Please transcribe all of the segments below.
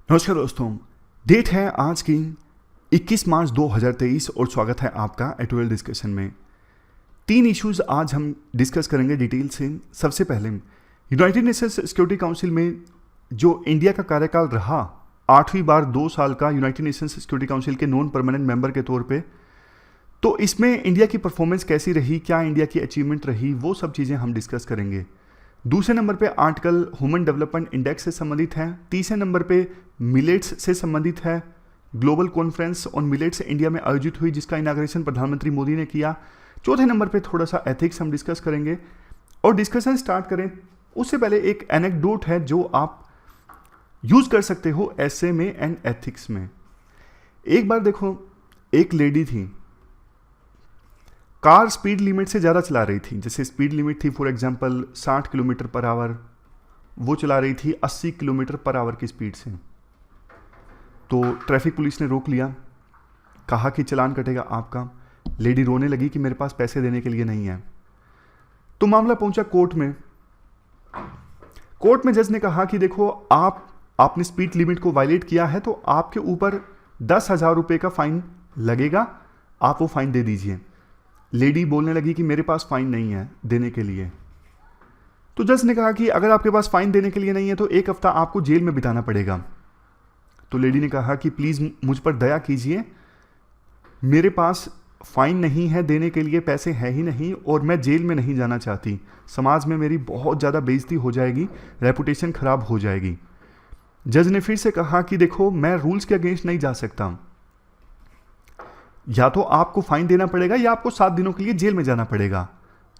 नमस्कार दोस्तों, डेट है आज की 21 मार्च 2023 और स्वागत है आपका एटोएल डिस्कशन में। 3 इश्यूज आज हम डिस्कस करेंगे डिटेल से। सबसे पहले यूनाइटेड नेशंस सिक्योरिटी काउंसिल में जो इंडिया का कार्यकाल रहा 8वीं बार 2 साल का यूनाइटेड नेशंस सिक्योरिटी काउंसिल के नॉन परमानेंट मेंबर के तौर पे, तो इसमें इंडिया की परफॉर्मेंस कैसी रही, क्या इंडिया की अचीवमेंट रही, वो सब चीज़ें हम डिस्कस करेंगे। दूसरे नंबर पे आर्टिकल ह्यूमन डेवलपमेंट इंडेक्स से संबंधित है। तीसरे नंबर पे मिलेट्स से संबंधित है। Global conference on millets India में आयोजित हुई जिसका इनाग्रेशन प्रधानमंत्री मोदी ने किया। चौथे नंबर पे थोड़ा सा एथिक्स हम डिस्कस करेंगे। और डिस्कशन स्टार्ट करें उससे पहले एक एनेक्डोट है जो आप यूज कर सकते हो ऐसे में एंड एथिक्स में। एक बार देखो, एक लेडी थी, कार स्पीड लिमिट से ज़्यादा चला रही थी। जैसे स्पीड लिमिट थी for example 60 kilometre per hour, वो चला रही थी 80 किलोमीटर पर आवर की स्पीड से। तो ट्रैफिक पुलिस ने रोक लिया, कहा कि चालान कटेगा आपका। लेडी रोने लगी कि मेरे पास पैसे देने के लिए नहीं है। तो मामला पहुंचा कोर्ट में। कोर्ट में जज ने कहा कि देखो, आपने स्पीड लिमिट को वायलेट किया है तो आपके ऊपर 10,000 रुपये का फाइन लगेगा, आप वो फाइन दे दीजिए। लेडी बोलने लगी कि मेरे पास फाइन नहीं है देने के लिए। तो जज ने कहा कि अगर आपके पास फाइन देने के लिए नहीं है तो 1 हफ्ता आपको जेल में बिताना पड़ेगा। तो लेडी ने कहा कि प्लीज़ मुझ पर दया कीजिए, मेरे पास फाइन नहीं है देने के लिए, पैसे हैं ही नहीं, और मैं जेल में नहीं जाना चाहती। समाज में मेरी बहुत ज़्यादा बेइज्जती हो जाएगी, रेपुटेशन खराब हो जाएगी। जज ने फिर से कहा कि देखो, मैं रूल्स के अगेंस्ट नहीं जा सकता, या तो आपको फाइन देना पड़ेगा या आपको 7 दिनों के लिए जेल में जाना पड़ेगा।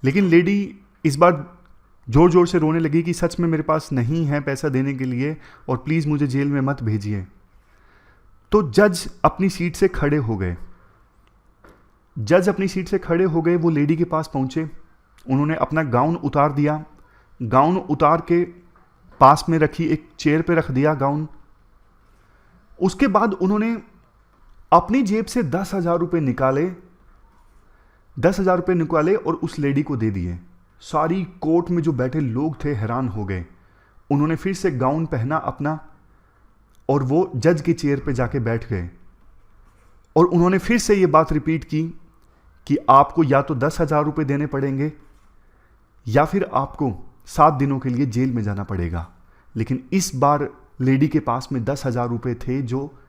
लेकिन लेडी इस बार जोर जोर से रोने लगी कि सच में मेरे पास नहीं है पैसा देने के लिए और प्लीज़ मुझे जेल में मत भेजिए। तो जज अपनी सीट से खड़े हो गए। वो लेडी के पास पहुंचे, उन्होंने अपना गाउन उतार दिया, गाउन उतार के पास में रखी एक चेयर पे रख दिया गाउन। उसके बाद उन्होंने अपनी जेब से 10,000 रुपये निकाले और उस लेडी को दे दिए। सारी कोर्ट में जो बैठे लोग थे हैरान हो गए। उन्होंने फिर से गाउन पहना अपना और वो जज की चेयर पे जाके बैठ गए और उन्होंने फिर से ये बात रिपीट की कि आपको या तो 10,000 रुपये देने पड़ेंगे या फिर आपको 7 दिनों के लिए जेल में जाना पड़ेगा। लेकिन इस बार लेडी के पास में 10,000 रुपये थे जो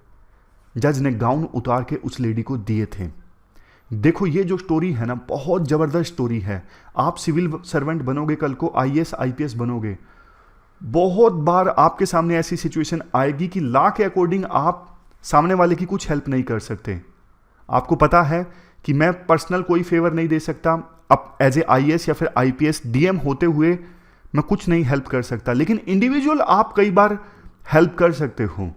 जज ने गाउन उतार के उस लेडी को दिए थे। देखो, ये जो स्टोरी है ना, बहुत ज़बरदस्त स्टोरी है। आप सिविल सर्वेंट बनोगे, कल को IAS IPS बनोगे, बहुत बार आपके सामने ऐसी सिचुएशन आएगी कि लॉ के अकॉर्डिंग आप सामने वाले की कुछ हेल्प नहीं कर सकते। आपको पता है कि मैं पर्सनल कोई फेवर नहीं दे सकता, अब एज ए IAS या फिर IPS DM होते हुए मैं कुछ नहीं हेल्प कर सकता, लेकिन इंडिविजुअल आप कई बार हेल्प कर सकते हो।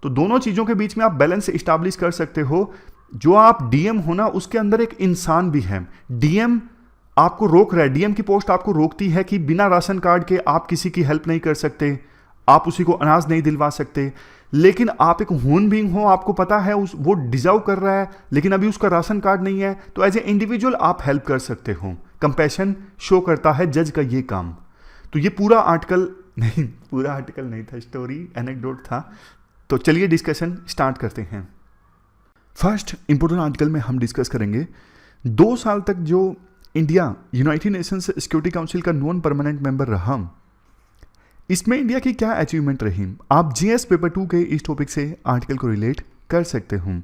तो दोनों चीज़ों के बीच में आप बैलेंस इस्टेब्लिश कर सकते हो। जो आप DM हो ना, उसके अंदर एक इंसान भी है। DM आपको रोक रहा है, DM की पोस्ट आपको रोकती है कि बिना राशन कार्ड के आप किसी की हेल्प नहीं कर सकते, आप उसी को अनाज नहीं दिलवा सकते। लेकिन आप एक ह्यूमन बीइंग हो, आपको पता है वो डिजर्व कर रहा है, लेकिन अभी उसका राशन कार्ड नहीं है, तो एज ए इंडिविजुअल आप हेल्प कर सकते हो। कंपैशन शो करता है जज का ये काम। तो ये पूरा आर्टिकल नहीं था, स्टोरी एनेक्डोट था। तो चलिए डिस्कशन स्टार्ट करते हैं। फर्स्ट इंपोर्टेंट आर्टिकल में हम डिस्कस करेंगे 2 साल तक जो India United Nations Security council का नॉन परमानेंट मेंबर रहा, इसमें इंडिया की क्या अचीवमेंट रही। आप GS पेपर 2 के इस टॉपिक से आर्टिकल को रिलेट कर सकते हो।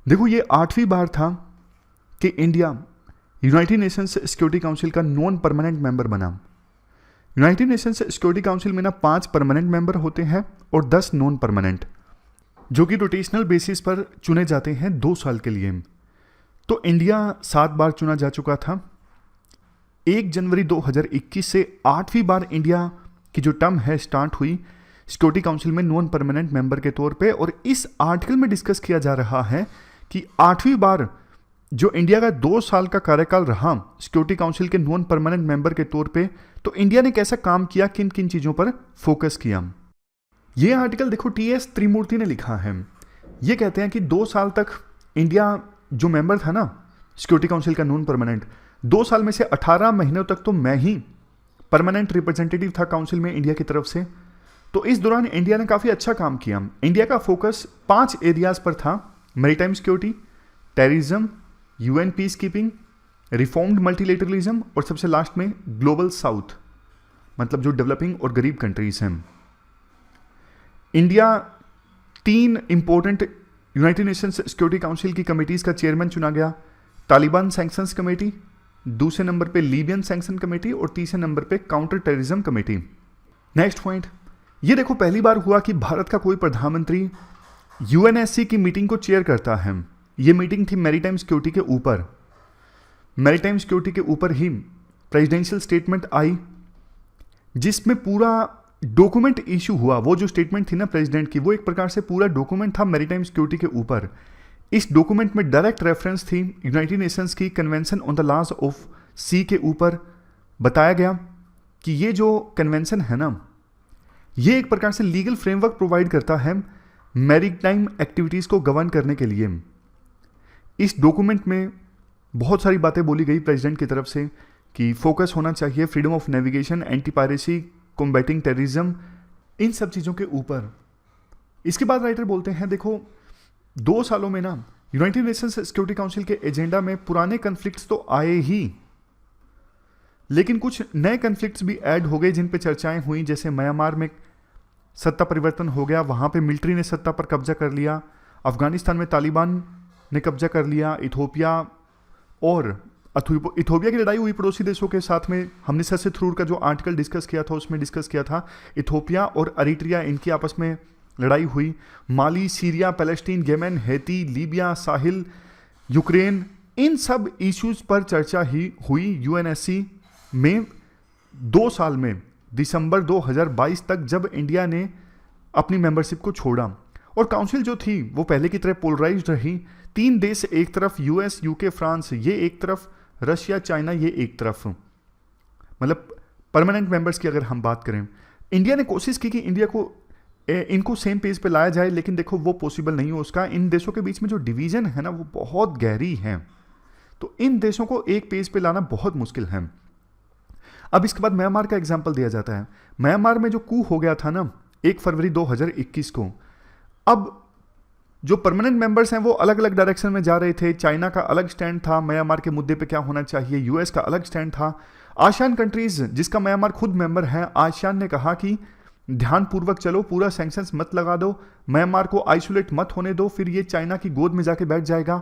देखो, ये 8वीं बार था कि India United Nations Security council का नॉन परमानेंट मेंबर बना। यूनाइटेड नेशंस सिक्योरिटी काउंसिल में ना 5 परमानेंट मेंबर होते हैं और 10 नॉन परमानेंट, जो कि रोटेशनल बेसिस पर चुने जाते हैं 2 साल के लिए। तो इंडिया 7 बार चुना जा चुका था। 1 जनवरी 2021 से 8वीं बार इंडिया की जो टर्म है स्टार्ट हुई सिक्योरिटी काउंसिल में नॉन परमानेंट मेंबर के तौर पे। और इस आर्टिकल में डिस्कस किया जा रहा है कि 8वीं बार जो इंडिया का 2 साल का कार्यकाल रहा सिक्योरिटी काउंसिल के नॉन परमानेंट मेंबर के तौर पे, तो इंडिया ने कैसा काम किया, किन किन चीज़ों पर फोकस किया। ये आर्टिकल देखो TS त्रिमूर्ति ने लिखा है। ये कहते हैं कि 2 साल तक इंडिया जो मेंबर था ना सिक्योरिटी काउंसिल का नॉन परमानेंट, 2 साल में से 18 महीनों तक तो मैं ही परमानेंट रिप्रेजेंटेटिव था काउंसिल में इंडिया की तरफ से। तो इस दौरान इंडिया ने काफ़ी अच्छा काम किया। इंडिया का फोकस 5 एरियाज पर था: maritime security, terrorism, UN peace keeping, reformed multilateralism और सबसे लास्ट में ग्लोबल साउथ, मतलब जो डेवलपिंग और गरीब कंट्रीज हैं। India 3 important United Nations Security council की कमेटीज का चेयरमैन चुना गया: तालिबान सैंक्शंस कमेटी, दूसरे नंबर पे लीबियन सैंक्शन कमेटी और तीसरे नंबर पे counter terrorism committee. Next point, ये देखो पहली बार हुआ कि भारत का कोई प्रधानमंत्री यूएनएससी की मीटिंग को चेयर करता है। ये मीटिंग थी मैरीटाइम सिक्योरिटी के ऊपर। मैरीटाइम सिक्योरिटी के ऊपर ही प्रेसिडेंशियल स्टेटमेंट आई, जिसमें पूरा डॉक्यूमेंट इशू हुआ। वो जो स्टेटमेंट थी ना प्रेसिडेंट की, वो एक प्रकार से पूरा डॉक्यूमेंट था मैरीटाइम सिक्योरिटी के ऊपर। इस डॉक्यूमेंट में डायरेक्ट रेफरेंस थी यूनाइटेड नेशंस की convention on the laws of sea के ऊपर। बताया गया कि ये जो कन्वेंशन है ना, ये एक प्रकार से लीगल फ्रेमवर्क प्रोवाइड करता है मैरीटाइम एक्टिविटीज़ को गवर्न करने के लिए। इस डॉक्यूमेंट में बहुत सारी बातें बोली गई प्रेसिडेंट की तरफ से कि फोकस होना चाहिए freedom of navigation, anti piracy, combating terrorism, इन सब चीज़ों के ऊपर। इसके बाद राइटर बोलते हैं देखो 2 सालों में ना यूनाइटेड नेशंस सिक्योरिटी काउंसिल के एजेंडा में पुराने कन्फ्लिक्ट्स तो आए ही, लेकिन कुछ नए कन्फ्लिक्ट्स भी ऐड हो गए जिन पे चर्चाएं हुई। जैसे म्यांमार में सत्ता परिवर्तन हो गया, वहाँ पे मिलिट्री ने सत्ता पर कब्जा कर लिया। अफगानिस्तान में तालिबान ने कब्जा कर लिया। इथोपिया की लड़ाई हुई पड़ोसी देशों के साथ में। हमने ससे थ्रूर का जो आर्टिकल डिस्कस किया था उसमें डिस्कस किया था इथोपिया और अरिट्रिया, इनकी आपस में लड़ाई हुई। Mali, Syria, Palestine, Yemen, Haiti, Libya, Sahel, Ukraine, इन सब इश्यूज पर चर्चा ही हुई यूएनएससी में 2 साल में, दिसंबर 2022 तक, जब इंडिया ने अपनी मेंबरशिप को छोड़ा। और काउंसिल जो थी वो पहले की तरह पोलराइज्ड रही। 3 देश एक तरफ, यूएस, यूके, फ्रांस ये एक तरफ, रशिया, चाइना ये एक तरफ, मतलब परमानेंट मेंबर्स की अगर हम बात करें। इंडिया ने कोशिश की कि इंडिया को इनको सेम पेज पे लाया जाए, लेकिन देखो वो पॉसिबल नहीं हो उसका। इन देशों के बीच में जो डिवीजन है ना वो बहुत गहरी है, तो इन देशों को एक पेज पे लाना बहुत मुश्किल है। अब इसके बाद म्यांमार का एग्जाम्पल दिया जाता है। म्यांमार में जो कू हो गया था ना 1 फरवरी 2021 को, अब जो परमानेंट मेंबर्स हैं वो अलग अलग डायरेक्शन में जा रहे थे। चाइना का अलग स्टैंड था म्यांमार के मुद्दे पे क्या होना चाहिए, यूएस का अलग स्टैंड था। आसियान कंट्रीज, जिसका म्यांमार खुद मेंबर है, आसियान ने कहा कि ध्यानपूर्वक चलो, पूरा सैंक्शंस मत लगा दो, म्यांमार को आइसोलेट मत होने दो, फिर ये चाइना की गोद में जाके बैठ जाएगा।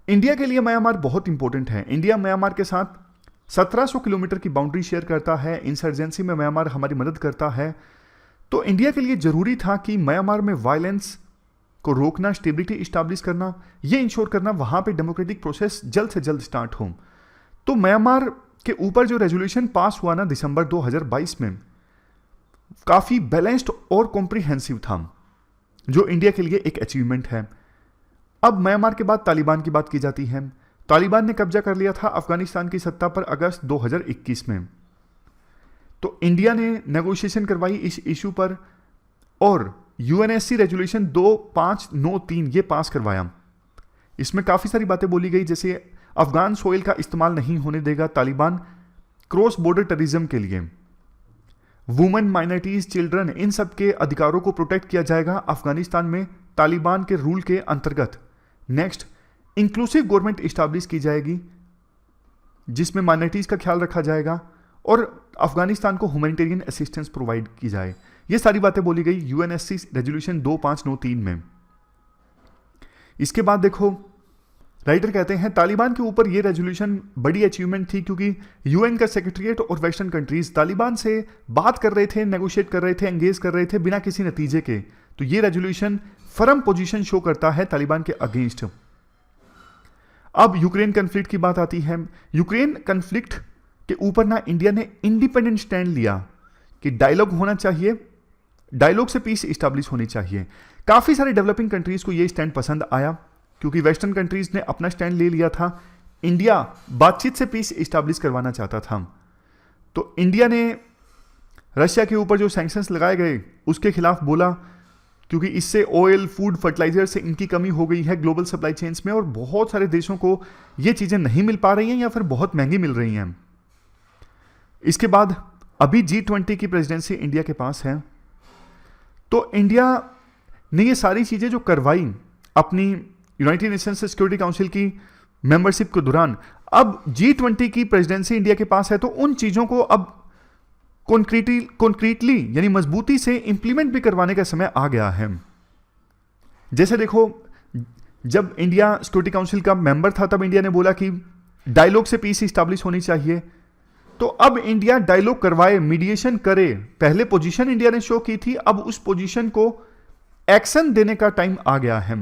इंडिया के लिए म्यांमार बहुत इंपॉर्टेंट है। इंडिया म्यांमार के साथ 1700 किलोमीटर की बाउंड्री शेयर करता है। इंसर्जेंसी में म्यांमार हमारी मदद करता है। तो इंडिया के लिए जरूरी था कि म्यांमार में वायलेंस को रोकना, स्टेबिलिटी इस्टेब्लिश करना, ये इंश्योर करना वहां पे डेमोक्रेटिक प्रोसेस जल्द से जल्द स्टार्ट हो। तो म्यांमार के ऊपर जो रेजोल्यूशन पास हुआ ना दिसंबर 2022 में, काफी बैलेंस्ड और कॉम्प्रिहेंसिव था, जो इंडिया के लिए एक अचीवमेंट है। अब म्यांमार के बाद तालिबान की बात की जाती है। तालिबान ने कब्जा कर लिया था अफगानिस्तान की सत्ता पर अगस्त 2021 में। तो इंडिया ने नेगोशिएशन करवाई इस इशू पर और यूएनएससी रेजोल्यूशन 2593 ये पास करवाया। इसमें काफ़ी सारी बातें बोली गई, जैसे अफगान सोइल का इस्तेमाल नहीं होने देगा तालिबान क्रॉस बॉर्डर टेररिज्म के लिए, वुमेन, माइनॉरिटीज, चिल्ड्रन, इन सब के अधिकारों को प्रोटेक्ट किया जाएगा अफगानिस्तान में तालिबान के रूल के अंतर्गत। नेक्स्ट, इंक्लूसिव गवर्नमेंट इस्टेब्लिश की जाएगी जिसमें माइनॉरिटीज का ख्याल रखा जाएगा और अफगानिस्तान को ह्यूमैनिटेरियन असिस्टेंस प्रोवाइड की जाए। ये सारी बातें बोली गई यूएनएससी रेजोल्यूशन 2593 में। इसके बाद देखो राइटर कहते हैं तालिबान के ऊपर ये रेजोल्यूशन बड़ी अचीवमेंट थी, क्योंकि यूएन का सेक्रेटरीट और वेस्टर्न कंट्रीज तालिबान से बात कर रहे थे, नेगोशिएट कर रहे थे, एंगेज कर रहे थे बिना किसी नतीजे के। तो ये रेजोल्यूशन फर्म पोजीशन शो करता है तालिबान के अगेंस्ट। अब यूक्रेन कन्फ्लिक्ट की बात आती है। यूक्रेन कन्फ्लिक्ट के ऊपर ना इंडिया ने इंडिपेंडेंट स्टैंड लिया कि डायलॉग होना चाहिए, डायलॉग से पीस इस्टेब्लिश होनी चाहिए। काफी सारे डेवलपिंग कंट्रीज को यह स्टैंड पसंद आया, क्योंकि वेस्टर्न कंट्रीज ने अपना स्टैंड ले लिया था। इंडिया बातचीत से पीस इस्टेब्लिश करवाना चाहता था। तो इंडिया ने रशिया के ऊपर जो सैंक्शंस लगाए गए उसके खिलाफ बोला, क्योंकि इससे ऑयल, फूड, फर्टिलाइजर से इनकी कमी हो गई है ग्लोबल सप्लाई चेन्स में, और बहुत सारे देशों को ये चीजें नहीं मिल पा रही हैं या फिर बहुत महंगी मिल रही हैं। इसके बाद अभी G20 की प्रेसिडेंसी इंडिया के पास है। तो इंडिया ने ये सारी चीज़ें जो करवाई अपनी यूनाइटेड नेशंस सिक्योरिटी काउंसिल की मेंबरशिप के दौरान, अब G20 की प्रेसिडेंसी इंडिया के पास है, तो उन चीज़ों को अब कॉन्क्रीटली यानी मजबूती से इंप्लीमेंट भी करवाने का समय आ गया है। जैसे देखो, जब इंडिया सिक्योरिटी काउंसिल का मेंबर था तब इंडिया ने बोला कि डायलॉग से पीस इस्टेब्लिश होनी चाहिए, तो अब इंडिया डायलॉग करवाए, मीडिएशन करे। पहले पोजीशन इंडिया ने शो की थी, अब उस पोजीशन को एक्शन देने का टाइम आ गया है।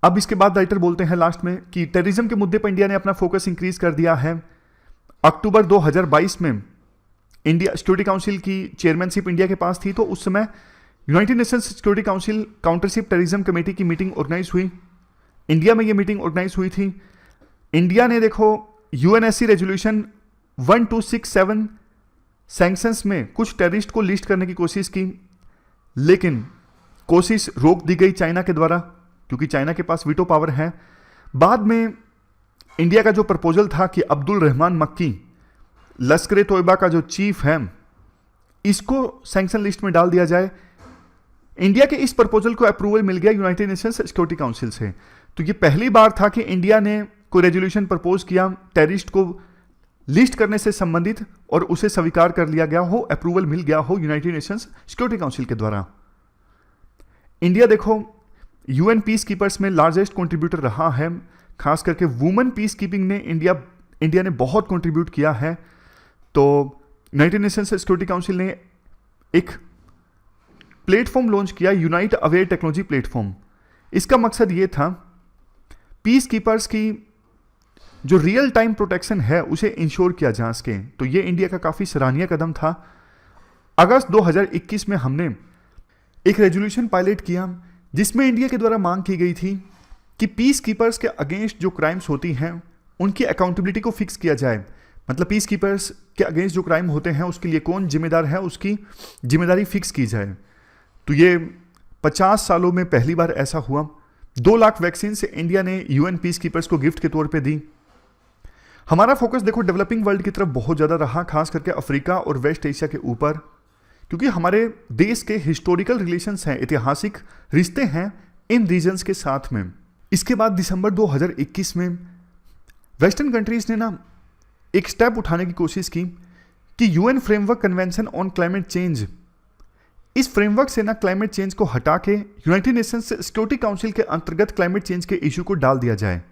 अब इसके बाद राइटर बोलते हैं लास्ट में कि टेररिज्म के मुद्दे पर इंडिया ने अपना फोकस इंक्रीज कर दिया है। अक्टूबर 2022 में इंडिया सिक्योरिटी काउंसिल की चेयरमैनशिप इंडिया के पास थी, तो उस समय यूनाइटेड नेशंस सिक्योरिटी काउंसिल काउंटरशिप टेररिज्म कमेटी की मीटिंग ऑर्गेनाइज हुई। इंडिया में ये मीटिंग ऑर्गेनाइज हुई थी। इंडिया ने देखो यूएनएससी रेजोल्यूशन 1267 सैंक्शंस में कुछ टेररिस्ट को लिस्ट करने की कोशिश की, लेकिन कोशिश रोक दी गई चाइना के द्वारा, क्योंकि चाइना के पास वीटो पावर है। बाद में इंडिया का जो प्रपोजल था कि अब्दुल रहमान मक्की, लश्कर तोयबा का जो चीफ है, इसको सैंक्शन लिस्ट में डाल दिया जाए। इंडिया के इस प्रपोजल को अप्रूवल मिल गया यूनाइटेड नेशंस सिक्योरिटी काउंसिल से। तो ये पहली बार था कि इंडिया ने कोई रेजोल्यूशन प्रपोज किया टेररिस्ट को लिस्ट करने से संबंधित, और उसे स्वीकार कर लिया गया हो, अप्रूवल मिल गया हो यूनाइटेड नेशंस सिक्योरिटी काउंसिल के द्वारा। इंडिया देखो यूएन पीस कीपर्स में लार्जेस्ट कंट्रीब्यूटर रहा है, खास करके वुमेन पीस कीपिंग ने इंडिया ने बहुत कंट्रीब्यूट किया है। तो यूनाइटेड नेशंस सिक्योरिटी काउंसिल ने एक प्लेटफॉर्म लॉन्च किया, यूनाइट अवेयर टेक्नोलॉजी प्लेटफॉर्म। इसका मकसद ये था पीस कीपर्स की जो रियल टाइम प्रोटेक्शन है उसे इंश्योर किया जा सके। तो ये इंडिया का काफ़ी सराहनीय कदम था। अगस्त 2021 में हमने एक रेजोल्यूशन पायलट किया जिसमें इंडिया के द्वारा मांग की गई थी कि पीस कीपर्स के अगेंस्ट जो क्राइम्स होती हैं उनकी अकाउंटेबिलिटी को फिक्स किया जाए। मतलब पीस कीपर्स के अगेंस्ट जो क्राइम होते हैं उसके लिए कौन जिम्मेदार है, उसकी जिम्मेदारी फिक्स की जाए। तो ये 50 सालों में पहली बार ऐसा हुआ। 2 लाख वैक्सीन से इंडिया ने यूएन पीस कीपर्स को गिफ्ट के तौर पे दी। हमारा फोकस देखो डेवलपिंग वर्ल्ड की तरफ बहुत ज़्यादा रहा, खास करके अफ्रीका और वेस्ट एशिया के ऊपर, क्योंकि हमारे देश के हिस्टोरिकल रिलेशंस हैं, ऐतिहासिक रिश्ते हैं इन रीजन्स के साथ में। इसके बाद दिसंबर 2021 में वेस्टर्न कंट्रीज ने ना एक स्टेप उठाने की कोशिश की कि UN framework convention on climate change, इस फ्रेमवर्क से ना क्लाइमेट चेंज को हटा के यूनाइटेड नेशंस सिक्योरिटी काउंसिल के अंतर्गत क्लाइमेट चेंज के इशू को डाल दिया जाए।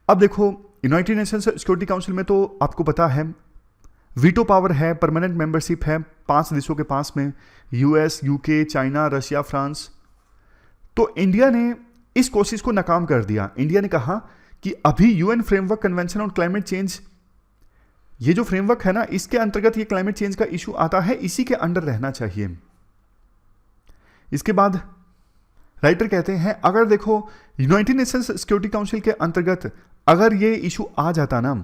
अब देखो यूनाइटेड नेशंस सिक्योरिटी काउंसिल में तो आपको पता है वीटो पावर है, परमानेंट मेंबरशिप है 5 देशों के पास में, US, UK, China, Russia, France. तो इंडिया ने इस कोशिश को नाकाम कर दिया। इंडिया ने कहा कि अभी UN framework convention on climate change, ये जो फ्रेमवर्क है ना, इसके अंतर्गत ये क्लाइमेट चेंज का इशू आता है, इसी के अंडर रहना चाहिए। इसके बाद राइटर कहते हैं अगर देखो यूनाइटेड नेशंस सिक्योरिटी काउंसिल के अंतर्गत अगर ये इशू आ जाता ना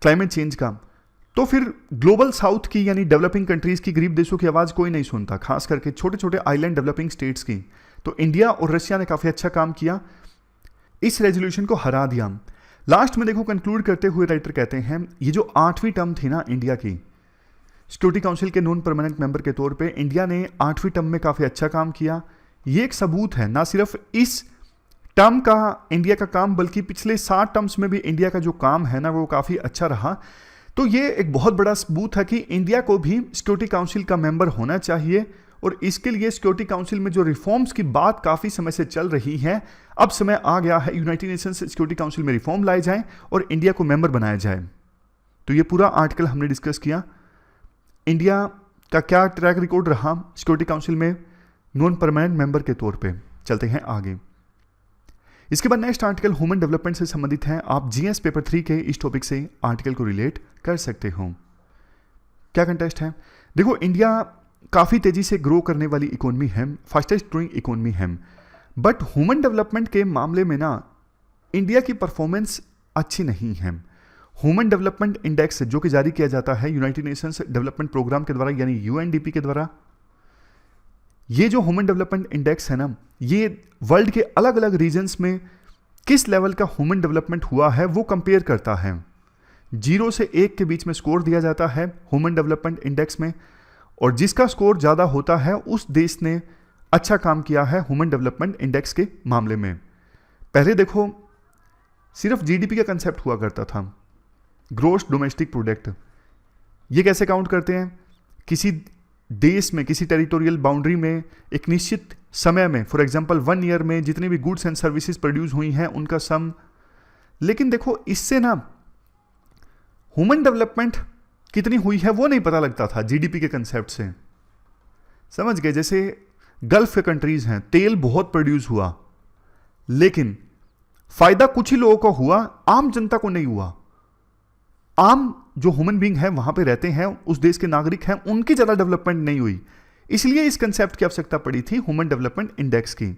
क्लाइमेट चेंज का, तो फिर ग्लोबल साउथ की यानी डेवलपिंग कंट्रीज की, गरीब देशों की आवाज़ कोई नहीं सुनता, खास करके छोटे छोटे आइलैंड डेवलपिंग स्टेट्स की। तो इंडिया और रशिया ने काफ़ी अच्छा काम किया, इस रेजोल्यूशन को हरा दिया। लास्ट में देखो कंक्लूड करते हुए राइटर कहते हैं ये जो 8वीं टर्म थी ना इंडिया की सिक्योरिटी काउंसिल के नॉन परमानेंट मेंबर के तौर पे, इंडिया ने 8वीं टर्म में काफ़ी अच्छा काम किया। ये एक सबूत है ना सिर्फ इस टर्म का इंडिया का काम, बल्कि पिछले 60 टर्म्स में भी इंडिया का जो काम है ना वो काफ़ी अच्छा रहा। तो ये एक बहुत बड़ा सबूत है कि इंडिया को भी सिक्योरिटी काउंसिल का मेंबर होना चाहिए, और इसके लिए सिक्योरिटी काउंसिल में जो रिफॉर्म्स की बात काफ़ी समय से चल रही है, अब समय आ गया है यूनाइटेड नेशंस सिक्योरिटी काउंसिल में रिफॉर्म लाए जाएं और इंडिया को मेंबर बनाया जाए। तो ये पूरा आर्टिकल हमने डिस्कस किया, इंडिया का क्या ट्रैक रिकॉर्ड रहा सिक्योरिटी काउंसिल में नॉन परमानेंट मेंबर के तौर पे। चलते हैं आगे। इसके बाद नेक्स्ट आर्टिकल ह्यूमन डेवलपमेंट से संबंधित है। आप जीएस पेपर 3 के इस टॉपिक से आर्टिकल को रिलेट कर सकते हो। क्या कंटेस्ट है, देखो इंडिया काफ़ी तेज़ी से ग्रो करने वाली इकोनॉमी है, फास्टेस्ट ग्रोइंग इकोनॉमी है, बट ह्यूमन डेवलपमेंट के मामले में ना इंडिया की परफॉर्मेंस अच्छी नहीं है। ह्यूमन डेवलपमेंट इंडेक्स जो कि जारी किया जाता है यूनाइटेड नेशंस डेवलपमेंट प्रोग्राम के द्वारा यानी यूएनडीपी के द्वारा, ये जो ह्यूमन डेवलपमेंट इंडेक्स है ना, ये वर्ल्ड के अलग अलग रीजन्स में किस लेवल का ह्यूमन डेवलपमेंट हुआ है वो कंपेयर करता है। 0 से 1 के बीच में स्कोर दिया जाता है ह्यूमन डेवलपमेंट इंडेक्स में, और जिसका स्कोर ज़्यादा होता है उस देश ने अच्छा काम किया है ह्यूमन डेवलपमेंट इंडेक्स के मामले में। पहले देखो सिर्फ जीडीपी का कंसेप्ट हुआ करता था, ग्रोस डोमेस्टिक प्रोडक्ट। ये कैसे काउंट करते हैं? किसी देश में, किसी टेरिटोरियल बाउंड्री में एक निश्चित समय में, फॉर एग्जांपल 1 ईयर में जितनी भी गुड्स एंड सर्विसेज प्रोड्यूस हुई हैं उनका सम। लेकिन देखो इससे ना ह्यूमन डेवलपमेंट कितनी हुई है वो नहीं पता लगता था जीडीपी के कंसेप्ट से। समझ गए? जैसे गल्फ के कंट्रीज हैं, तेल बहुत प्रोड्यूस हुआ लेकिन फायदा कुछ ही लोगों को हुआ, आम जनता को नहीं हुआ। आम जो ह्यूमन बीइंग है वहां पे रहते हैं, उस देश के नागरिक हैं, उनकी ज्यादा डेवलपमेंट नहीं हुई। इसलिए इस कंसेप्ट की आवश्यकता पड़ी थी ह्यूमन डेवलपमेंट इंडेक्स की।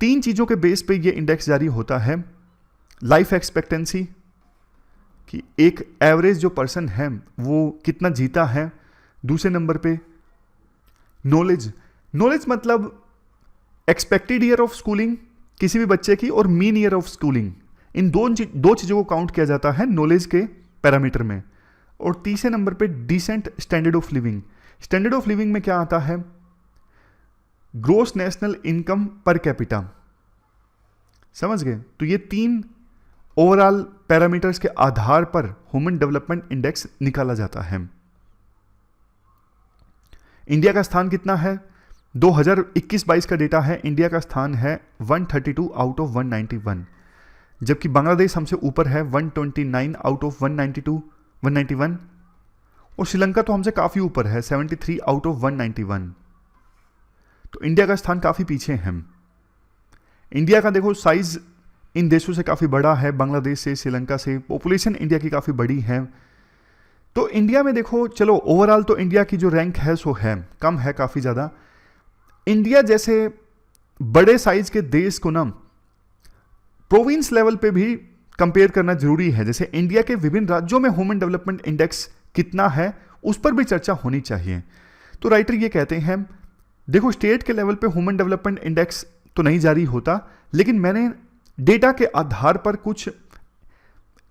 3 चीजों के बेस पे ये इंडेक्स जारी होता है। लाइफ एक्सपेक्टेंसी, कि एक एवरेज जो पर्सन है वो कितना जीता है। दूसरे नंबर पे नॉलेज, नॉलेज मतलब एक्सपेक्टेड ईयर ऑफ स्कूलिंग किसी भी बच्चे की और मीन ईयर ऑफ स्कूलिंग, इन दो चीजों को काउंट किया जाता है नॉलेज के पैरामीटर में। और तीसरे नंबर पे decent standard of living. Standard of living में क्या आता है? Gross national income per capita. समझ गए? तो ये 3 ओवरऑल पैरामीटर्स के आधार पर ह्यूमन डेवलपमेंट इंडेक्स निकाला जाता है। इंडिया का स्थान कितना है? 2021-22 का डेटा है, इंडिया का स्थान है 132 आउट ऑफ 191, जबकि बांग्लादेश हमसे ऊपर है 129 आउट ऑफ 191, और श्रीलंका तो हमसे काफी ऊपर है 73 आउट ऑफ 191। तो इंडिया का स्थान काफी पीछे है। इंडिया का देखो साइज इन देशों से काफी बड़ा है, बांग्लादेश से, श्रीलंका से। पॉपुलेशन इंडिया की काफी बड़ी है। तो इंडिया में देखो, चलो ओवरऑल तो इंडिया की जो रैंक है सो है कम है काफी ज्यादा। इंडिया जैसे बड़े साइज के देश को ना प्रोविंस लेवल पे भी कंपेयर करना जरूरी है। जैसे इंडिया के विभिन्न राज्यों में ह्यूमन डेवलपमेंट इंडेक्स कितना है उस पर भी चर्चा होनी चाहिए। तो राइटर ये कहते हैं, देखो स्टेट के लेवल पे ह्यूमन डेवलपमेंट इंडेक्स तो नहीं जारी होता, लेकिन मैंने डेटा के आधार पर कुछ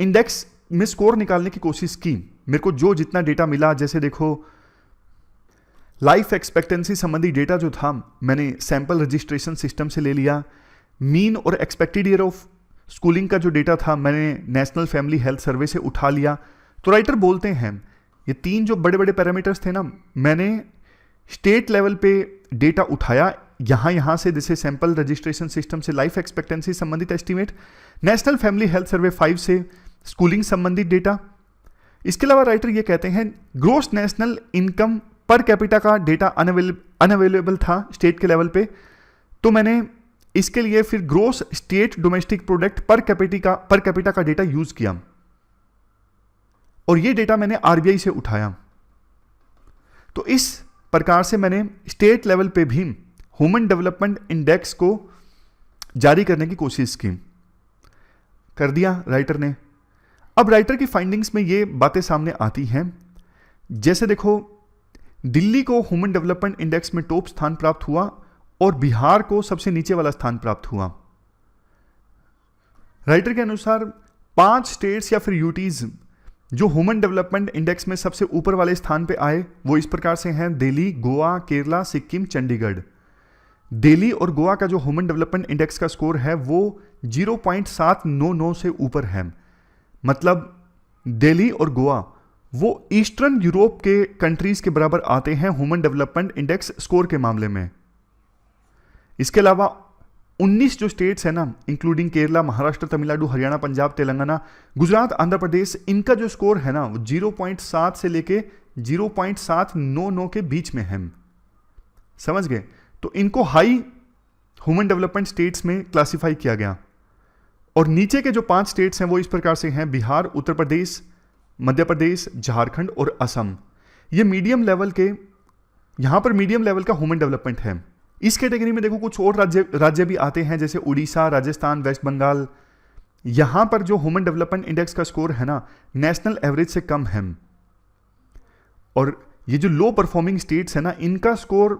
इंडेक्स में स्कोर निकालने की कोशिश की। मेरे को जो जितना डेटा मिला, जैसे देखो लाइफ एक्सपेक्टेंसी संबंधी डेटा जो था मैंने सैंपल रजिस्ट्रेशन सिस्टम से ले लिया। मीन और एक्सपेक्टेड ईयर ऑफ स्कूलिंग का जो डेटा था मैंने नेशनल फैमिली हेल्थ सर्वे से उठा लिया। तो राइटर बोलते हैं ये 3 जो बड़े बड़े पैरामीटर्स थे ना, मैंने स्टेट लेवल पे डेटा उठाया यहां से, जैसे सैंपल रजिस्ट्रेशन सिस्टम से लाइफ एक्सपेक्टेंसी संबंधित estimate, national family health survey 5 से स्कूलिंग संबंधित डेटा। इसके अलावा राइटर ये कहते हैं gross national income per capita का डेटा अनअवेलेबल था स्टेट के लेवल पे, तो मैंने इसके लिए फिर gross state domestic product per capita का डेटा यूज किया, और ये डेटा मैंने आरबीआई से उठाया। तो इस प्रकार से मैंने स्टेट लेवल पे भी ह्यूमन डेवलपमेंट इंडेक्स को जारी करने की कोशिश की, कर दिया राइटर ने। अब राइटर की फाइंडिंग्स में ये बातें सामने आती हैं, जैसे देखो दिल्ली को ह्यूमन डेवलपमेंट इंडेक्स में टॉप स्थान प्राप्त हुआ और बिहार को सबसे नीचे वाला स्थान प्राप्त हुआ। राइटर के अनुसार 5 स्टेट्स या फिर यूटीज जो ह्यूमन डेवलपमेंट इंडेक्स में सबसे ऊपर वाले स्थान पे आए वो इस प्रकार से हैं: दिल्ली, गोवा, केरला, सिक्किम, चंडीगढ़। दिल्ली और गोवा का जो ह्यूमन डेवलपमेंट इंडेक्स का स्कोर है वो 0.799 से ऊपर है। मतलब दिल्ली और गोवा वो ईस्टर्न यूरोप के कंट्रीज के बराबर आते हैं ह्यूमन डेवलपमेंट इंडेक्स स्कोर के मामले में। इसके अलावा 19 जो स्टेट्स है ना, इंक्लूडिंग केरला, महाराष्ट्र, तमिलनाडु, हरियाणा, पंजाब, तेलंगाना, गुजरात, आंध्र प्रदेश, इनका जो स्कोर है ना वो 0.7 से लेके 0.799 के बीच में है। समझ गए? तो इनको हाई ह्यूमन डेवलपमेंट स्टेट्स में क्लासिफाई किया गया। और नीचे के जो 5 स्टेट्स हैं वो इस प्रकार से हैं: बिहार, उत्तर प्रदेश, मध्य प्रदेश, झारखंड और असम। ये मीडियम लेवल के, यहां पर मीडियम लेवल का ह्यूमन डेवलपमेंट है। इस कैटेगरी में देखो कुछ और राज्य भी आते हैं, जैसे उड़ीसा, राजस्थान, वेस्ट बंगाल। यहां पर जो ह्यूमन डेवलपमेंट इंडेक्स का स्कोर है ना, नेशनल एवरेज से कम है। और ये जो लो परफॉर्मिंग स्टेट्स है ना, इनका स्कोर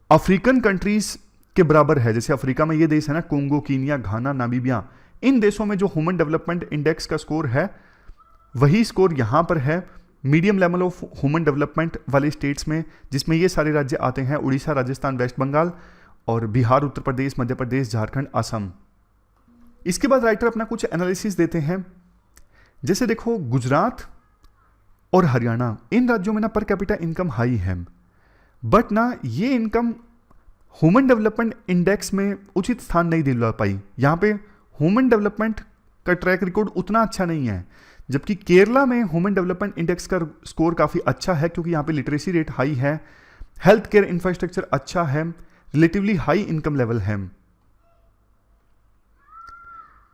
अफ्रीकन कंट्रीज के बराबर है। जैसे अफ्रीका में ये देश है ना, कोंगो, कीनिया, घाना, नामीबिया। इन देशों में जो ह्यूमन डेवलपमेंट इंडेक्स का स्कोर है वही स्कोर यहां पर है medium level of human development वाले स्टेट्स में, जिसमें ये सारे राज्य आते हैं, उड़ीसा, राजस्थान, वेस्ट बंगाल और बिहार, उत्तर प्रदेश, मध्य प्रदेश, झारखंड, असम। इसके बाद राइटर अपना कुछ एनालिसिस देते हैं। जैसे देखो, गुजरात और हरियाणा, इन राज्यों में ना पर कैपिटा इनकम हाई है, बट ना ये इनकम ह्यूमन डेवलपमेंट इंडेक्स में उचित स्थान नहीं दिला पाई। यहाँ पे ह्यूमन डेवलपमेंट का ट्रैक रिकॉर्ड उतना अच्छा नहीं है, जबकि केरला में ह्यूमन डेवलपमेंट इंडेक्स का स्कोर काफ़ी अच्छा है, क्योंकि यहाँ पे लिटरेसी रेट हाई है, हेल्थ केयर इंफ्रास्ट्रक्चर अच्छा है, रिलेटिवली हाई इनकम लेवल है।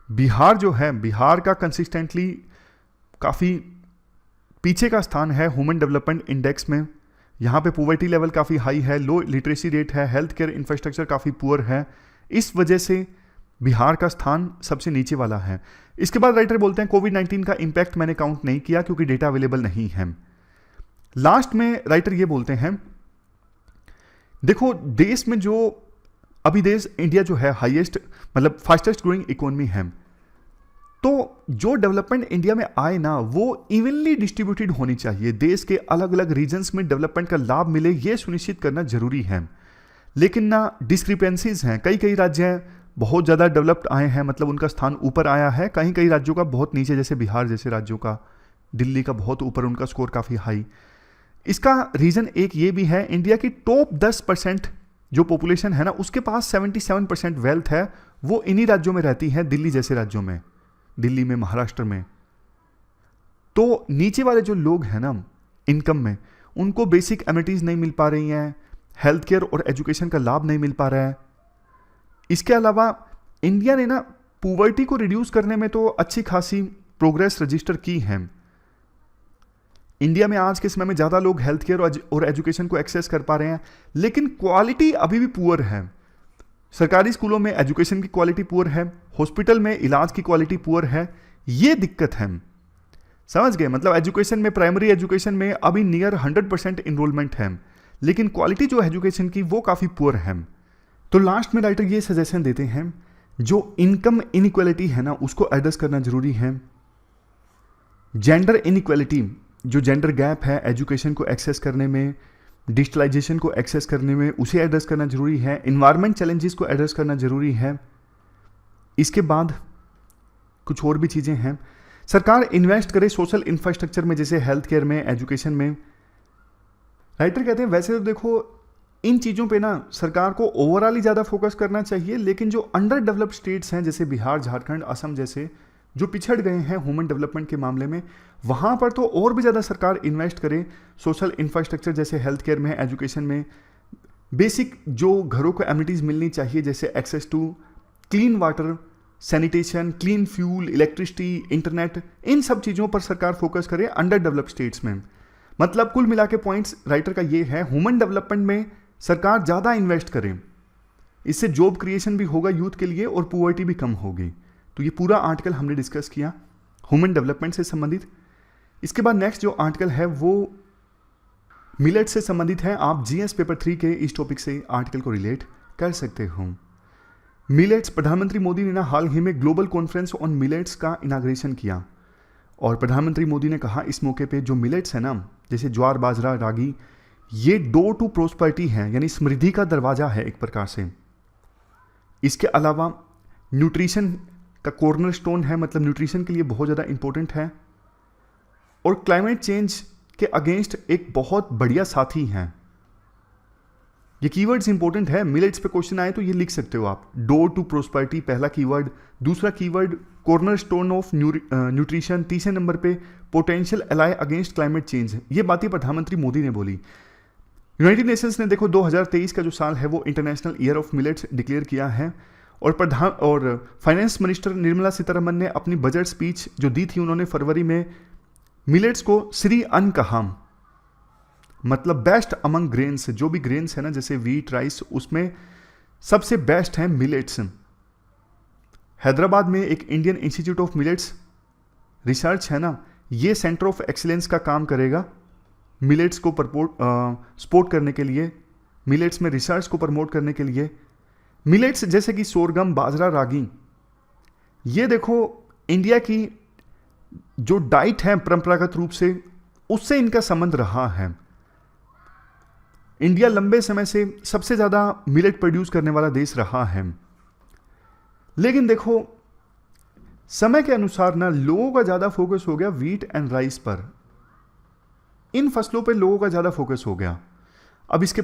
बिहार जो है, बिहार का कंसिस्टेंटली काफ़ी पीछे का स्थान है ह्यूमन डेवलपमेंट इंडेक्स में। यहाँ पे पॉवर्टी लेवल काफ़ी हाई है, लो लिटरेसी रेट है, हेल्थ केयर इंफ्रास्ट्रक्चर काफ़ी पुअर है, इस वजह से बिहार का स्थान सबसे नीचे वाला है। इसके बाद राइटर बोलते हैं कोविड-19 का इम्पैक्ट मैंने काउंट नहीं किया क्योंकि डेटा अवेलेबल नहीं है। लास्ट में राइटर ये बोलते हैं, देखो देश में जो अभी देश इंडिया जो है हाईएस्ट मतलब फास्टेस्ट ग्रोइंग इकोनॉमी है, तो जो डेवलपमेंट इंडिया में आए ना वो इवनली डिस्ट्रीब्यूटेड होनी चाहिए। देश के अलग अलग रीजन्स में डेवलपमेंट का लाभ मिले, ये सुनिश्चित करना जरूरी है। लेकिन ना डिस्क्रिपेंसीज हैं, कई कई राज्य बहुत ज़्यादा डेवलप्ड आए हैं, मतलब उनका स्थान ऊपर आया है, कहीं कई राज्यों का बहुत नीचे, जैसे बिहार जैसे राज्यों का, दिल्ली का बहुत ऊपर, उनका स्कोर काफ़ी हाई। इसका रीज़न एक ये भी है, इंडिया की टॉप 10% जो पॉपुलेशन है ना, उसके पास 77% वेल्थ है, वो इन्हीं राज्यों में रहती है, दिल्ली जैसे राज्यों में, दिल्ली में, महाराष्ट्र में। तो नीचे वाले जो लोग हैं ना इनकम में, उनको बेसिक एमिनिटीज नहीं मिल पा रही हैं, हेल्थ केयर और एजुकेशन का लाभ नहीं मिल पा रहा है। इसके अलावा इंडिया ने ना पॉवर्टी को रिड्यूस करने में तो अच्छी खासी प्रोग्रेस रजिस्टर की है। इंडिया में आज के समय में ज़्यादा लोग हेल्थ केयर और एजुकेशन को एक्सेस कर पा रहे हैं, लेकिन क्वालिटी अभी भी पुअर है। सरकारी स्कूलों में एजुकेशन की क्वालिटी पुअर है, हॉस्पिटल में इलाज की क्वालिटी पुअर है, ये दिक्कत है। समझ गए? मतलब एजुकेशन में, प्राइमरी एजुकेशन में अभी नियर 100% इनरोलमेंट है, लेकिन क्वालिटी जो एजुकेशन की वो काफ़ी पुअर है। तो लास्ट में राइटर ये सजेशन देते हैं, जो इनकम इनइक्वालिटी है ना उसको एड्रेस करना जरूरी है। जेंडर इनइक्वालिटी, जो जेंडर गैप है एजुकेशन को एक्सेस करने में, डिजिटलाइजेशन को एक्सेस करने में, उसे एड्रेस करना जरूरी है। इन्वायरमेंट चैलेंजेस को एड्रेस करना जरूरी है। इसके बाद कुछ और भी चीज़ें हैं, सरकार इन्वेस्ट करे सोशल इंफ्रास्ट्रक्चर में, जैसे हेल्थ केयर में, एजुकेशन में। राइटर कहते हैं वैसे तो देखो इन चीज़ों पे ना सरकार को ओवरऑल ही ज़्यादा फोकस करना चाहिए, लेकिन जो अंडर डेवलप्ड स्टेट्स हैं जैसे बिहार, झारखंड, असम जैसे, जो पिछड़ गए हैं ह्यूमन डेवलपमेंट के मामले में, वहाँ पर तो और भी ज़्यादा सरकार इन्वेस्ट करे सोशल इंफ्रास्ट्रक्चर जैसे हेल्थ केयर में, एजुकेशन में, बेसिक जो घरों को एमिनिटीज़ मिलनी चाहिए जैसे access to clean water, sanitation, clean fuel, electricity, internet, इन सब चीज़ों पर सरकार फोकस करे अंडर डेवलप्ड स्टेट्स में। मतलब कुल मिला के पॉइंट्स राइटर का ये है, ह्यूमन डेवलपमेंट में सरकार ज़्यादा इन्वेस्ट करे, इससे जॉब क्रिएशन भी होगा यूथ के लिए और पॉवर्टी भी कम होगी। तो ये पूरा आर्टिकल हमने डिस्कस किया ह्यूमन डेवलपमेंट से संबंधित। इसके बाद नेक्स्ट जो आर्टिकल है वो मिलेट से संबंधित है। आप जीएस पेपर 3 के इस टॉपिक से आर्टिकल को रिलेट कर सकते हो। मिलेट्स, प्रधानमंत्री मोदी ने ना हाल ही में ग्लोबल कॉन्फ्रेंस ऑन मिलेट्स का इनाग्रेशन किया, और प्रधानमंत्री मोदी ने कहा इस मौके पे जो मिलेट्स है ना, जैसे ज्वार, बाजरा, रागी, ये डोर टू प्रोस्पेरिटी है, यानी समृद्धि का दरवाजा है एक प्रकार से। इसके अलावा न्यूट्रिशन का कॉर्नर स्टोन है, मतलब न्यूट्रिशन के लिए बहुत ज़्यादा इंपॉर्टेंट है, और क्लाइमेट चेंज के अगेंस्ट एक बहुत बढ़िया साथी है। ये कीवर्ड्स इंपॉर्टेंट है, मिलेट्स पे क्वेश्चन आए तो ये लिख सकते हो आप। डोर टू प्रोस्पेरिटी पहला कीवर्ड, दूसरा keyword corner stone of nutrition, तीसरे नंबर पे potential ally against climate change. ये बातें प्रधानमंत्री मोदी ने बोली। यूनाइटेड नेशंस ने देखो 2023 का जो साल है वो international year of millets declare किया है, और फाइनेंस मिनिस्टर निर्मला सीतारमन ने अपनी बजट स्पीच जो दी थी, उन्होंने फरवरी में मिलेट्स को श्री अन्न कहा, मतलब बेस्ट अमंग ग्रेन्स। जो भी ग्रेन्स है ना, जैसे वीट, राइस, उसमें सबसे बेस्ट है मिलेट्स। हैदराबाद में एक Indian institute of millets research है ना, ये सेंटर ऑफ एक्सीलेंस का काम करेगा मिलेट्स को सपोर्ट करने के लिए, मिलेट्स में रिसर्च को प्रमोट करने के लिए। मिलेट्स जैसे कि सोरगम, बाजरा, रागी, ये देखो इंडिया की जो डाइट है परंपरागत रूप से उससे इनका संबंध रहा है। इंडिया लंबे समय से सबसे ज़्यादा मिलेट प्रोड्यूस करने वाला देश रहा है। लेकिन देखो, समय के अनुसार ना लोगों का ज़्यादा फोकस हो गया वीट एंड राइस पर। इन फसलों पर लोगों का ज़्यादा फोकस हो गया। अब इसके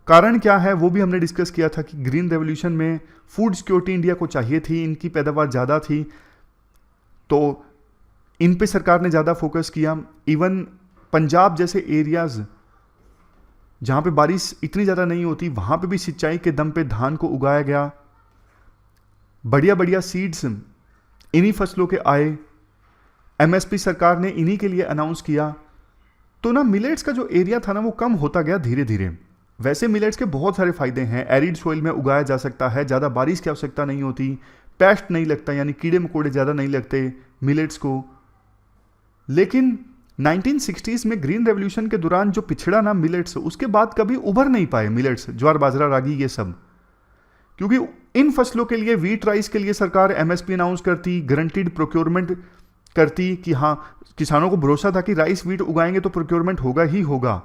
कारण क्या है वो भी हमने डिस्कस किया था कि ग्रीन रेवोल्यूशन में फूड सिक्योरिटी इंडिया को चाहिए थी, इनकी पैदावार ज़्यादा थी, तो इन पे सरकार ने ज़्यादा फोकस किया। इवन पंजाब जैसे एरियाज जहाँ पे बारिश इतनी ज़्यादा नहीं होती, वहाँ पे भी सिंचाई के दम पे धान को उगाया गया। बढ़िया बढ़िया सीड्स इन्हीं फसलों के आए। एमएसपी सरकार ने इन्हीं के लिए अनाउंस किया। तो ना मिलेट्स का जो एरिया था ना वो कम होता गया धीरे धीरे। वैसे मिलेट्स के बहुत सारे फायदे हैं। एरिड सॉइल में उगाया जा सकता है, ज़्यादा बारिश की आवश्यकता नहीं होती, पेस्ट नहीं लगता, यानी कीड़े मकोड़े ज़्यादा नहीं लगते मिलेट्स को। लेकिन 1960s में ग्रीन रेवोल्यूशन के दौरान जो पिछड़ा ना मिलेट्स, उसके बाद कभी उभर नहीं पाए मिलेट्स, ज्वार बाजरा रागी ये सब, क्योंकि इन फसलों के लिए वीट राइस के लिए सरकार एमएसपी अनाउंस करती, गारंटीड प्रोक्योरमेंट करती कि हाँ, किसानों को भरोसा था कि राइस वीट उगाएंगे तो प्रोक्योरमेंट होगा ही होगा।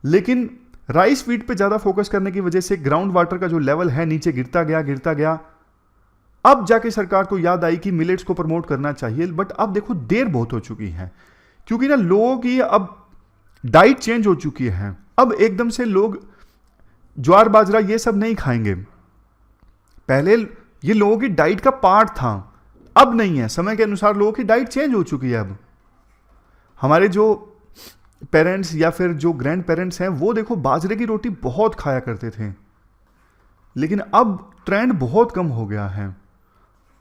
लेकिन राइस वीट पे ज़्यादा फोकस करने की वजह से ग्राउंड वाटर का जो लेवल है नीचे गिरता गया। अब जाके सरकार को याद आई कि मिलेट्स को प्रमोट करना चाहिए, बट अब देखो देर बहुत हो चुकी है, क्योंकि ना लोगों की अब डाइट चेंज हो चुकी है। अब एकदम से लोग ज्वार बाजरा ये सब नहीं खाएंगे। पहले ये लोगों की डाइट का पार्ट था, अब नहीं है। समय के अनुसार लोगों की डाइट चेंज हो चुकी है। अब हमारे जो पेरेंट्स या फिर जो ग्रैंड पेरेंट्स हैं वो देखो बाजरे की रोटी बहुत खाया करते थे, लेकिन अब ट्रेंड बहुत कम हो गया है।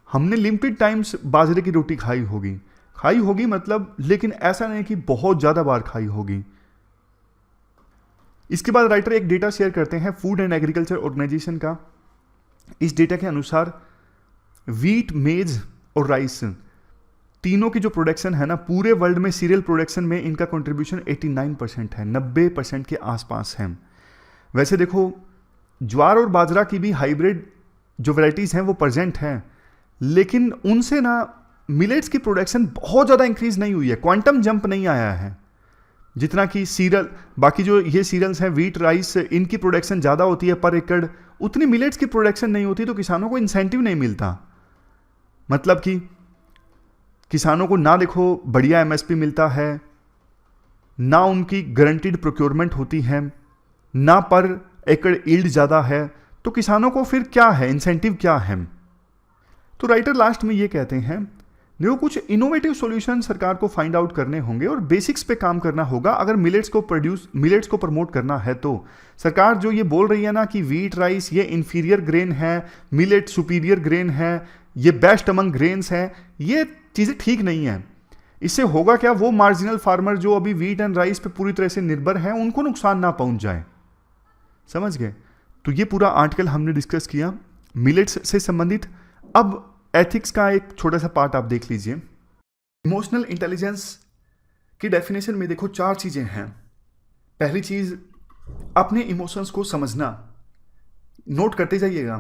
हमने लिमिटेड टाइम्स बाजरे की रोटी खाई होगी मतलब, लेकिन ऐसा नहीं कि बहुत ज़्यादा बार खाई होगी। इसके बाद राइटर एक डेटा शेयर करते हैं फूड एंड एग्रीकल्चर ऑर्गेनाइजेशन का। इस डेटा के अनुसार वीट, मेज और राइस तीनों की जो प्रोडक्शन है ना पूरे वर्ल्ड में, सीरियल प्रोडक्शन में इनका कंट्रीब्यूशन 89% है, 90% के आसपास है। वैसे देखो ज्वार और बाजरा की भी हाइब्रिड जो वैरायटीज़ हैं वो प्रेजेंट हैं, लेकिन उनसे ना मिलेट्स की प्रोडक्शन बहुत ज़्यादा इंक्रीज नहीं हुई है, क्वांटम जंप नहीं आया है जितना कि सीरियल, बाकी जो ये सीरियल्स हैं वीट, राइस, इनकी प्रोडक्शन ज़्यादा होती है पर एकड़, उतनी मिलेट्स की प्रोडक्शन नहीं होती, तो किसानों को इंसेंटिव नहीं मिलता। मतलब कि किसानों को ना देखो बढ़िया एमएसपी मिलता है, ना उनकी गारंटीड प्रोक्योरमेंट होती है, ना पर एकड़ यील्ड ज़्यादा है, तो किसानों को फिर क्या है, इंसेंटिव क्या है। तो राइटर लास्ट में ये कहते हैं देखो कुछ इनोवेटिव सॉल्यूशन सरकार को फाइंड आउट करने होंगे और बेसिक्स पे काम करना होगा अगर मिलेट्स को प्रमोट करना है। तो सरकार जो ये बोल रही है ना कि वीट, राइस ये इंफीरियर ग्रेन है, मिलेट सुपीरियर ग्रेन है, ये बेस्ट अमंग ग्रेन्स है, ये चीज़ें ठीक नहीं है। इससे होगा क्या, वो मार्जिनल फार्मर जो अभी वीट एंड राइस पे पूरी तरह से निर्भर हैं उनको नुकसान ना पहुंच जाए। समझ गए? तो ये पूरा आर्टिकल हमने डिस्कस किया मिलेट्स से संबंधित। अब एथिक्स का एक छोटा सा पार्ट आप देख लीजिए। इमोशनल इंटेलिजेंस की डेफिनेशन में देखो 4 चीज़ें हैं। पहली चीज़ अपने इमोशंस को समझना, नोट करते जाइएगा,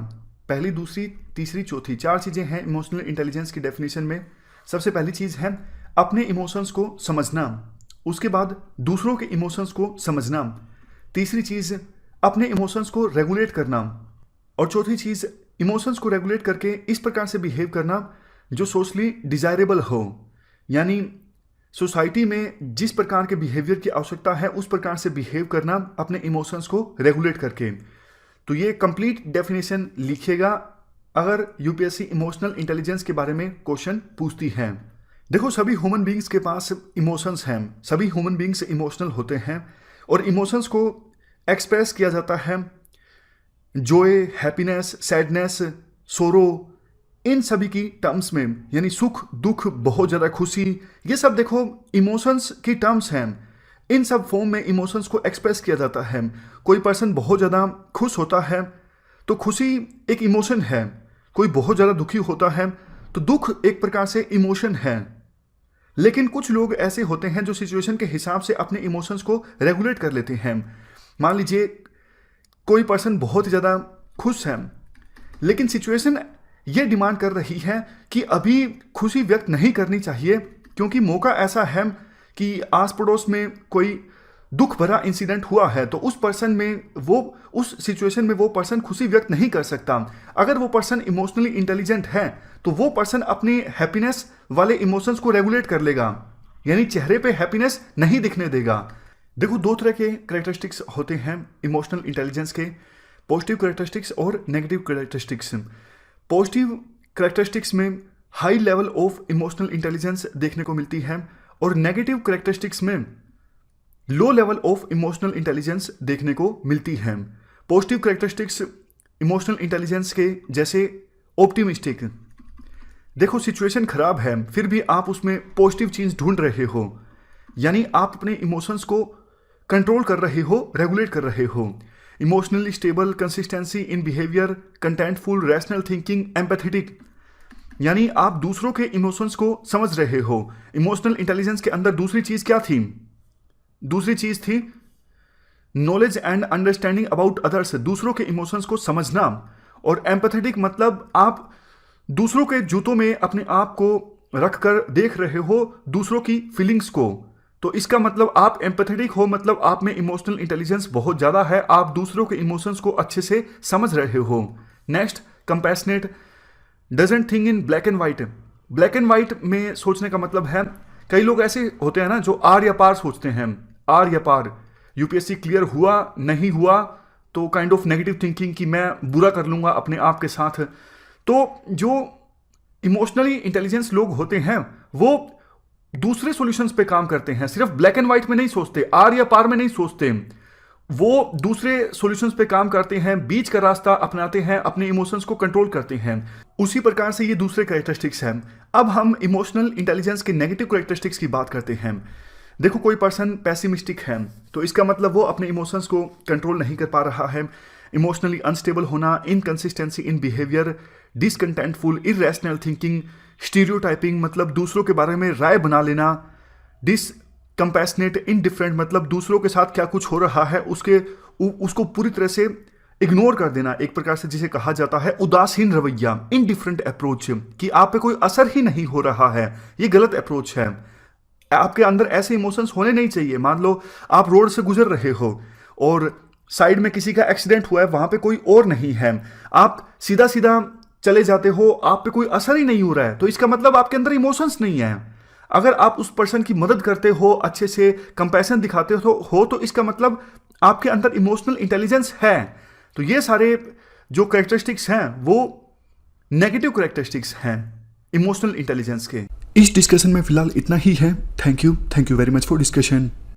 पहली, दूसरी, तीसरी, चौथी, 4 चीज़ें हैं इमोशनल इंटेलिजेंस की डेफिनेशन में। सबसे पहली चीज़ है अपने इमोशंस को समझना, उसके बाद दूसरों के इमोशंस को समझना, तीसरी चीज़ अपने इमोशंस को रेगुलेट करना, और चौथी चीज़ इमोशंस को रेगुलेट करके इस प्रकार से बिहेव करना जो सोशली डिजायरेबल हो, यानी सोसाइटी में जिस प्रकार के बिहेवियर की आवश्यकता है उस प्रकार से बिहेव करना अपने इमोशंस को रेगुलेट करके। तो ये कंप्लीट डेफिनेशन लिखिएगा अगर यूपीएससी इमोशनल इंटेलिजेंस के बारे में क्वेश्चन पूछती है। देखो सभी ह्यूमन बींग्स के पास इमोशंस हैं, सभी ह्यूमन बींग्स इमोशनल होते हैं और इमोशंस को एक्सप्रेस किया जाता है जॉय, हैप्पीनेस, सैडनेस, सोरो, इन सभी की टर्म्स में, यानी सुख, दुख, बहुत ज़्यादा खुशी, ये सब देखो इमोशंस की टर्म्स हैं। इन सब फॉर्म में इमोशंस को एक्सप्रेस किया जाता है। कोई पर्सन बहुत ज़्यादा खुश होता है तो खुशी एक इमोशन है, कोई बहुत ज़्यादा दुखी होता है तो दुख एक प्रकार से इमोशन है। लेकिन कुछ लोग ऐसे होते हैं जो सिचुएशन के हिसाब से अपने इमोशंस को रेगुलेट कर लेते हैं। मान लीजिए कोई पर्सन बहुत ही ज़्यादा खुश है लेकिन सिचुएशन ये डिमांड कर रही है कि अभी खुशी व्यक्त नहीं करनी चाहिए क्योंकि मौका ऐसा है कि आस पड़ोस में कोई दुख भरा इंसिडेंट हुआ है तो उस पर्सन में उस सिचुएशन में वो पर्सन खुशी व्यक्त नहीं कर सकता। अगर वो पर्सन इमोशनली इंटेलिजेंट है तो वो पर्सन अपनी हैप्पीनेस वाले इमोशंस को रेगुलेट कर लेगा, यानी चेहरे पे हैप्पीनेस नहीं दिखने देगा। देखो, दो तरह के कैरेक्टरिस्टिक्स होते हैं इमोशनल इंटेलिजेंस के, पॉजिटिव कैरेक्टरिस्टिक्स और नेगेटिव कैरेक्टरिस्टिक्स। पॉजिटिव कैरेक्टरिस्टिक्स में high level of emotional intelligence देखने को मिलती है और नेगेटिव कैरेक्टरिस्टिक्स में low level of emotional intelligence देखने को मिलती है। पॉजिटिव कैरेक्टरिस्टिक्स इमोशनल इंटेलिजेंस के जैसे ऑप्टिमिस्टिक। देखो, सिचुएशन खराब है फिर भी आप उसमें पॉजिटिव चीज ढूंढ रहे हो, यानी आप अपने इमोशंस को कंट्रोल कर रहे हो, रेगुलेट कर रहे हो। Emotionally stable, consistency in behaviour, contentful, rational thinking, empathetic, यानी आप दूसरों के इमोशंस को समझ रहे हो। इमोशनल इंटेलिजेंस के अंदर दूसरी चीज क्या थी? दूसरी चीज थी knowledge and understanding about others, दूसरों के इमोशंस को समझना। और एम्पैथेटिक मतलब आप दूसरों के जूतों में अपने आप को रखकर देख रहे हो दूसरों की फीलिंग्स को। तो इसका मतलब आप एम्पैथेटिक हो, मतलब आप में इमोशनल इंटेलिजेंस बहुत ज़्यादा है, आप दूसरों के इमोशंस को अच्छे से समझ रहे हो। Next, compassionate, doesn't think in black and white. Black and white में सोचने का मतलब है, कई लोग ऐसे होते हैं ना जो आर या पार सोचते हैं, आर या पार, यूपीएससी क्लियर हुआ नहीं हुआ तो काइंड ऑफ नेगेटिव थिंकिंग कि मैं बुरा कर लूंगा अपने आप के साथ। तो जो इमोशनली इंटेलिजेंस लोग होते हैं वो दूसरे सॉल्यूशंस पे काम करते हैं, सिर्फ ब्लैक एंड व्हाइट में नहीं सोचते, आर या पार में नहीं सोचते, वो दूसरे सॉल्यूशंस पे काम करते हैं, बीच का रास्ता अपनाते हैं, अपने इमोशंस को कंट्रोल करते हैं। उसी प्रकार से ये दूसरे कैरेक्टरिस्टिक्स हैं। अब हम इमोशनल इंटेलिजेंस के नेगेटिव कैरेक्टरिस्टिक्स की बात करते हैं। देखो, कोई पर्सन पैसिमिस्टिक है तो इसका मतलब वो अपने इमोशंस को कंट्रोल नहीं कर पा रहा है। इमोशनली अनस्टेबल होना, inconsistency in behaviour, discontentful, irrational thinking, stereotyping मतलब दूसरों के बारे में राय बना लेना, डिसकंपैशनेट, इनडिफरेंट मतलब दूसरों के साथ क्या कुछ हो रहा है उसको पूरी तरह से इग्नोर कर देना, एक प्रकार से जिसे कहा जाता है उदासीन रवैया, इनडिफरेंट अप्रोच, कि आप पे कोई असर ही नहीं हो रहा है, ये गलत अप्रोच है। आपके अंदर ऐसे इमोशंस होने नहीं चाहिए। मान लो आप रोड से गुजर रहे हो और साइड में किसी का एक्सीडेंट हुआ है, वहां पे कोई और नहीं है, आप सीधा सीधा चले जाते हो, आप पे कोई असर ही नहीं हो रहा है, तो इसका मतलब आपके अंदर इमोशंस नहीं है। अगर आप उस पर्सन की मदद करते हो, अच्छे से कंपैशन दिखाते हो तो इसका मतलब आपके अंदर इमोशनल इंटेलिजेंस है। तो ये सारे जो कैरेक्टरिस्टिक्स हैं वो नेगेटिव कैरेक्टरिस्टिक्स हैं इमोशनल इंटेलिजेंस के। इस डिस्कशन में फिलहाल इतना ही है। Thank you very much for discussion.